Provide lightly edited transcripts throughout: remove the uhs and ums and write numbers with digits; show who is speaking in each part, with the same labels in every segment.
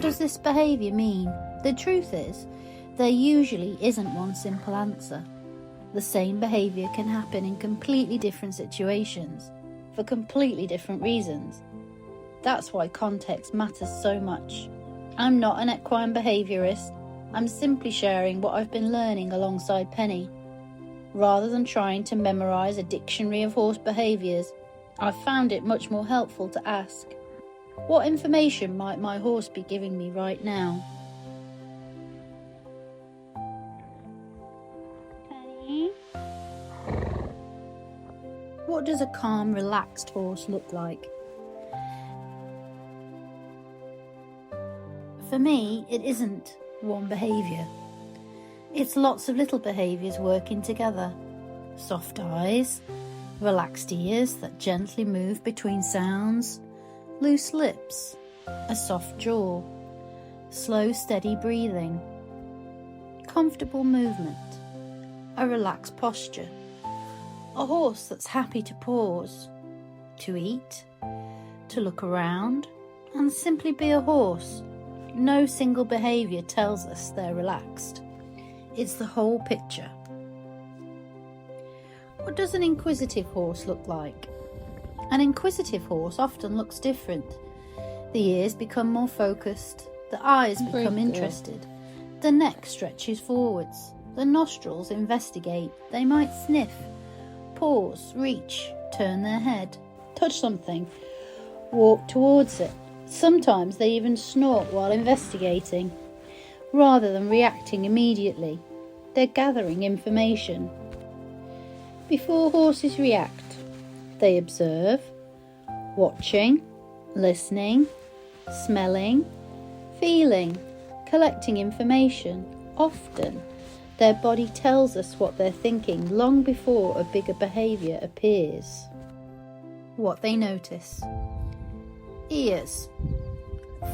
Speaker 1: What does this behaviour mean? The truth is, there usually isn't one simple answer. The same behaviour can happen in completely different situations, for completely different reasons. That's why context matters so much. I'm not an equine behaviourist. I'm simply sharing what I've been learning alongside Penny. Rather than trying to memorise a dictionary of horse behaviours, I've found it much more helpful to ask, what information might my horse be giving me right now? Penny? What does a calm, relaxed horse look like? For me, it isn't one behaviour. It's lots of little behaviours working together. Soft eyes, relaxed ears that gently move between sounds, loose lips, a soft jaw, slow steady breathing, comfortable movement, a relaxed posture, a horse that's happy to pause, to eat, to look around, and simply be a horse. No single behaviour tells us they're relaxed. It's the whole picture. What does an inquisitive horse look like? An inquisitive horse often looks different. The ears become more focused, the eyes become interested, the neck stretches forwards, the nostrils investigate, they might sniff, pause, reach, turn their head, touch something, walk towards it. Sometimes they even snort while investigating. Rather than reacting immediately, they're gathering information. Before horses react, they observe, watching, listening, smelling, feeling, collecting information. Often, their body tells us what they're thinking long before a bigger behaviour appears. What they notice. Ears.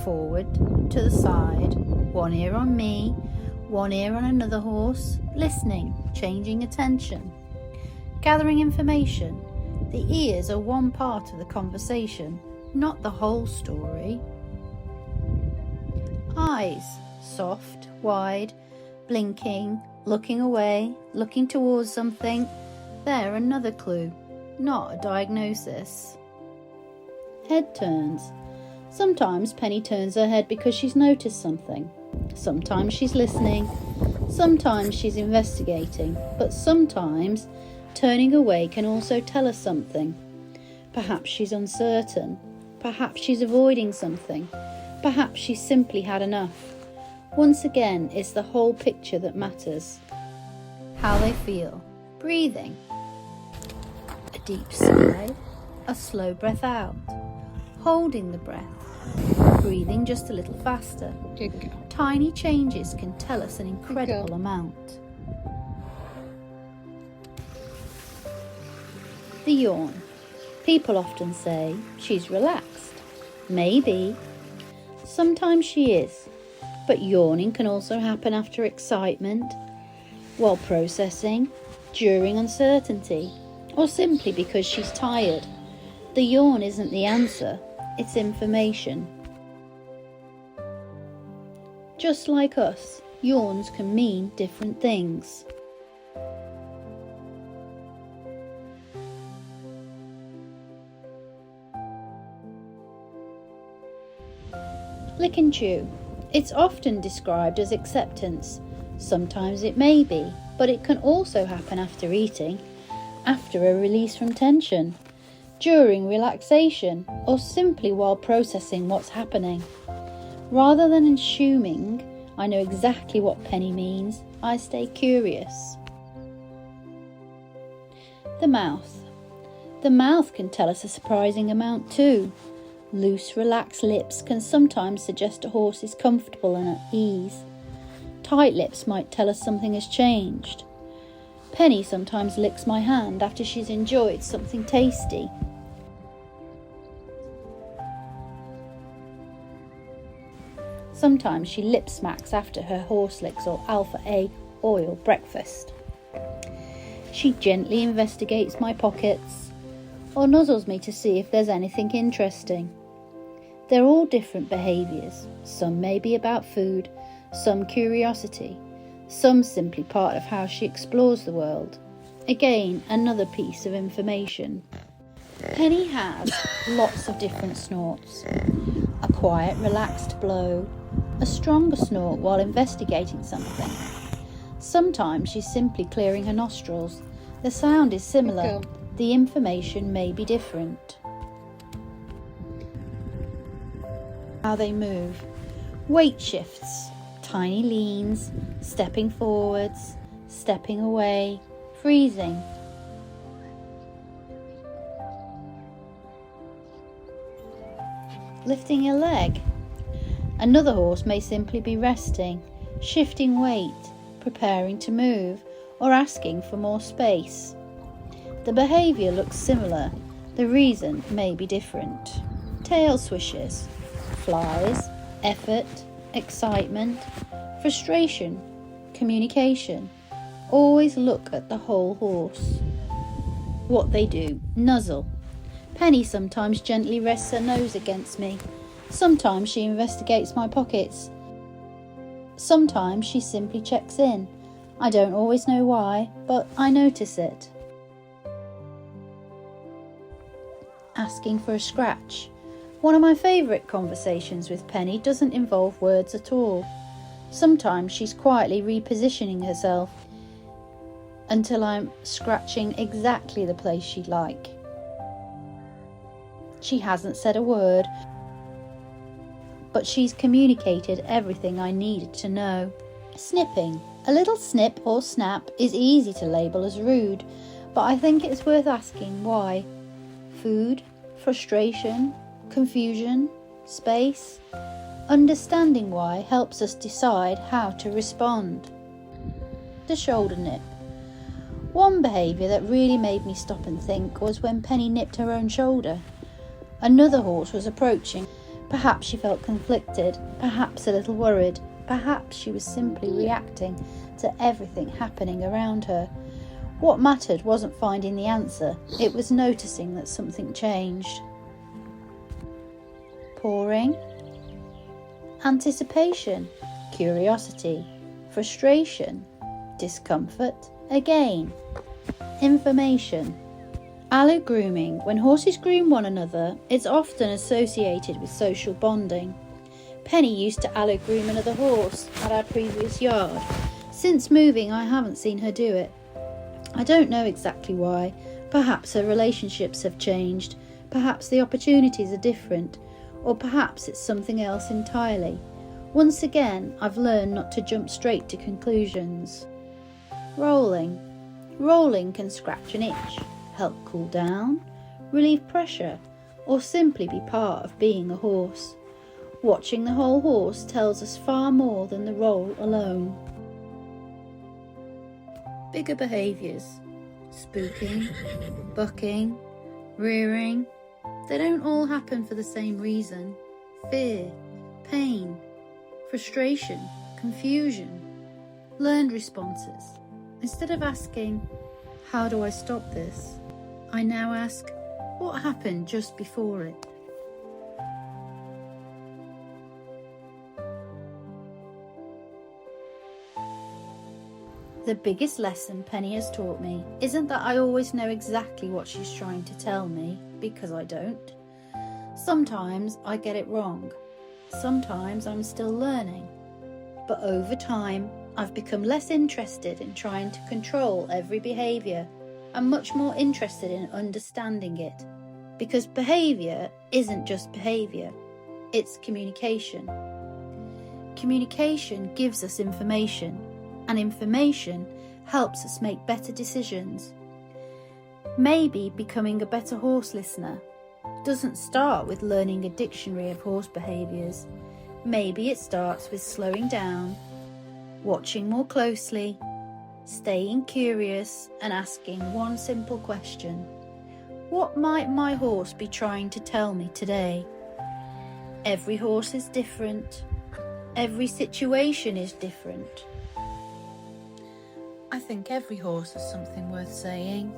Speaker 1: Forward, to the side, one ear on me, one ear on another horse, listening, changing attention, gathering information. The ears are one part of the conversation, not the whole story. Eyes, soft, wide, blinking, looking away, looking towards something. They're another clue, not a diagnosis. Head turns. Sometimes Penny turns her head because she's noticed something. Sometimes she's listening. Sometimes she's investigating. But sometimes turning away can also tell us something. Perhaps she's uncertain. Perhaps she's avoiding something. Perhaps she's simply had enough. Once again, it's the whole picture that matters. How they feel. Breathing. A deep sigh. A slow breath out. Holding the breath. Breathing just a little faster. Tiny changes can tell us an incredible amount. The yawn. People often say she's relaxed. Maybe. Sometimes she is. But yawning can also happen after excitement, while processing, during uncertainty, or simply because she's tired. The yawn isn't the answer, it's information. Just like us, yawns can mean different things. Lick and chew. It's often described as acceptance. Sometimes it may be, but it can also happen after eating, after a release from tension, during relaxation, or simply while processing what's happening. Rather than assuming I know exactly what Penny means, I stay curious. The mouth. The mouth can tell us a surprising amount too. Loose, relaxed lips can sometimes suggest a horse is comfortable and at ease. Tight lips might tell us something has changed. Penny sometimes licks my hand after she's enjoyed something tasty. Sometimes she lip smacks after her horse licks or Alpha A oil breakfast. She gently investigates my pockets or nuzzles me to see if there's anything interesting. They're all different behaviours. Some may be about food, some curiosity, some simply part of how she explores the world. Again, another piece of information. Penny has lots of different snorts. A quiet, relaxed blow, a stronger snort while investigating something. Sometimes she's simply clearing her nostrils. The sound is similar, the information may be different. How they move. Weight shifts, tiny leans, stepping forwards, stepping away, freezing. Lifting a leg. Another horse may simply be resting, shifting weight, preparing to move, or asking for more space. The behaviour looks similar, the reason may be different. Tail swishes. Flies, effort, excitement, frustration, communication. Always look at the whole horse. What they do. Nuzzle. Penny sometimes gently rests her nose against me. Sometimes she investigates my pockets. Sometimes she simply checks in. I don't always know why, but I notice it. Asking for a scratch. One of my favourite conversations with Penny doesn't involve words at all. Sometimes she's quietly repositioning herself until I'm scratching exactly the place she'd like. She hasn't said a word, but she's communicated everything I needed to know. Snipping. A little snip or snap is easy to label as rude, but I think it's worth asking why. Food, frustration, confusion, space. Understanding why helps us decide how to respond. The shoulder nip. One behaviour that really made me stop and think was when Penny nipped her own shoulder. Another horse was approaching. Perhaps she felt conflicted, perhaps a little worried, perhaps she was simply reacting to everything happening around her. What mattered wasn't finding the answer, it was noticing that something changed. Pawing. Anticipation, curiosity, frustration, discomfort, again. Information. Allo grooming. When horses groom one another, it's often associated with social bonding. Penny used to allo groom another horse at our previous yard. Since moving, I haven't seen her do it. I don't know exactly why. Perhaps her relationships have changed, perhaps the opportunities are different, or perhaps it's something else entirely. Once again, I've learned not to jump straight to conclusions. Rolling. Rolling can scratch an itch, help cool down, relieve pressure, or simply be part of being a horse. Watching the whole horse tells us far more than the roll alone. Bigger behaviours. Spooking, bucking, rearing. They don't all happen for the same reason. Fear, pain, frustration, confusion. Learned responses. Instead of asking, how do I stop this? I now ask, what happened just before it? The biggest lesson Penny has taught me isn't that I always know exactly what she's trying to tell me, because I don't. Sometimes I get it wrong. Sometimes I'm still learning. But over time, I've become less interested in trying to control every behaviour and much more interested in understanding it. Because behaviour isn't just behaviour, it's communication. Communication gives us information, and information helps us make better decisions. Maybe becoming a better horse listener doesn't start with learning a dictionary of horse behaviours. Maybe it starts with slowing down, watching more closely, staying curious and asking one simple question. What might my horse be trying to tell me today? Every horse is different. Every situation is different. I think every horse has something worth saying.